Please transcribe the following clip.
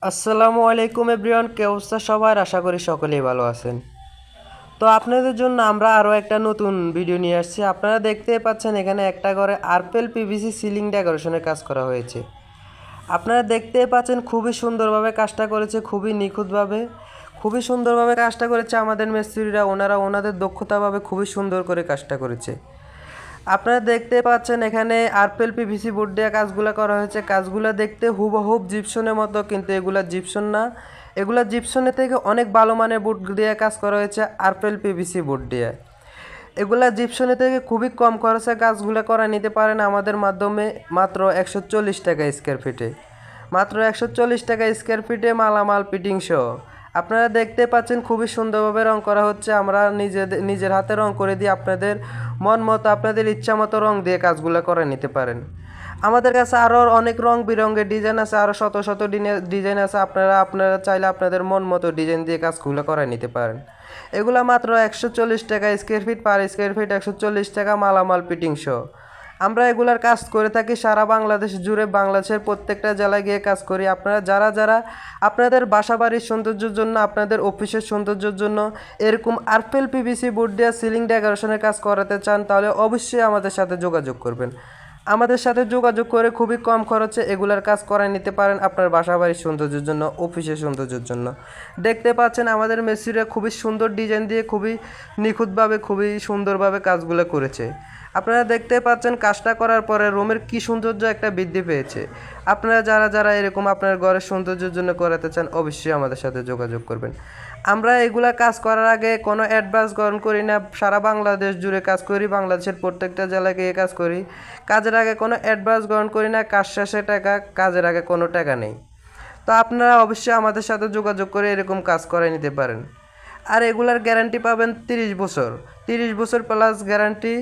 আসসালামু আলাইকুম এভরিওয়ান, কে অবস্থা সবার? আশা করি সকলেই ভালো আছেন। তো আপনাদের জন্য আমরা আরও একটা নতুন ভিডিও নিয়ে আসছি। আপনারা দেখতেই পাচ্ছেন এখানে একটা ঘরে আরপেল পিভিসি সিলিং ডেকোরেশনের কাজ করা হয়েছে। আপনারা দেখতেই পাচ্ছেন খুবই সুন্দরভাবে কাজটা করেছে, খুবই নিখুঁতভাবে, খুবই সুন্দরভাবে কাজটা করেছে আমাদের মিস্ত্রিরা। ওনারা ওনাদের দক্ষতাভাবে খুবই সুন্দর করে কাজটা করেছে। আপনারা দেখতে পাচ্ছেন এখানে আরপেল পিভিসি বোর্ড দিয়ে কাজগুলো করা হয়েছে। কাজগুলো দেখতে হুবহুব জিপসনের মতো, কিন্তু এগুলা জিপসন না। এগুলা জিপসনের থেকে অনেক ভালো মানের বোর্ড দিয়ে কাজ করা হয়েছে আরপেল পিভিসি বোর্ড দিয়ে। এগুলা জিপসনের থেকে খুবই কম খরচে কাজগুলো করা নিতে পারেন আমাদের মাধ্যমে, মাত্র 140 টাকা স্কোয়ার ফিটে। মাত্র 140 টাকা স্কোয়ার ফিটে মালামাল ফিটিং সহ। আপনারা দেখতে পাচ্ছেন খুবই সুন্দরভাবে রং করা হচ্ছে। আমরা নিজের হাতে রং করে দিয়ে আপনাদের মন মতো, আপনাদের ইচ্ছা মতো রং দিয়ে কাজগুলো করে নিতে পারেন। আমাদের কাছে আরও অনেক রং বেরঙের ডিজাইন আছে, আরও শত শত ডিজাইন আছে। আপনারা চাইলে আপনাদের মন মতো ডিজাইন দিয়ে কাজগুলো করে নিতে পারেন। এগুলা মাত্র 140 টাকা square feet, per square feet 140 টাকা মালামাল ফিটিং সহ। আমরা এগুলার কাজ করে থাকি সারা বাংলাদেশ জুড়ে, বাংলাদেশের প্রত্যেকটা জেলায় গিয়ে কাজ করি। আপনারা যারা আপনাদের বাসা বাড়ির সৌন্দর্যের জন্য, আপনাদের অফিসের সৌন্দর্যের জন্য এরকম আরপেল পিভিসি বোর্ড দিয়ে সিলিং ডেকোরেশনের কাজ করাতে চান, তাহলে অবশ্যই আমাদের সাথে যোগাযোগ করবেন। আমাদের সাথে যোগাযোগ করে খুবই কম খরচে এগুলার কাজ করায় নিতে পারেন আপনার বাসা বাড়ির সৌন্দর্যের জন্য, অফিসের সৌন্দর্যের জন্য। দেখতে পাচ্ছেন আমাদের মেসিরা খুবই সুন্দর ডিজাইন দিয়ে, খুবই নিখুঁতভাবে, খুবই সুন্দরভাবে কাজগুলো করেছে। আপনারা দেখতে পাচ্ছেন কাজটা করার পরে রুমের কি সৌন্দর্য একটা বৃদ্ধি পেয়েছে। আপনারা যারা এরকম আপনার ঘরের সৌন্দর্যের জন্য করাতে চান, অবশ্যই আমাদের সাথে যোগাযোগ করবেন। আমরা এগুলা কাজ করার আগে কোনো অ্যাডভান্স গ্রহণ করি না। সারা বাংলাদেশ জুড়ে কাজ করি, বাংলাদেশের প্রত্যেকটা জেলায় গিয়ে কাজ করি। কাজের আগে কোনো অ্যাডভান্স গ্রহণ করি না, কাজ শেষে টাকা, কাজের আগে কোনো টাকা নেই। তো আপনারা অবশ্যই আমাদের সাথে যোগাযোগ করে এরকম কাজ করে নিতে পারেন। আর এগুলার গ্যারান্টি পাবেন 30 বছর, 30 বছর প্লাস গ্যারান্টি।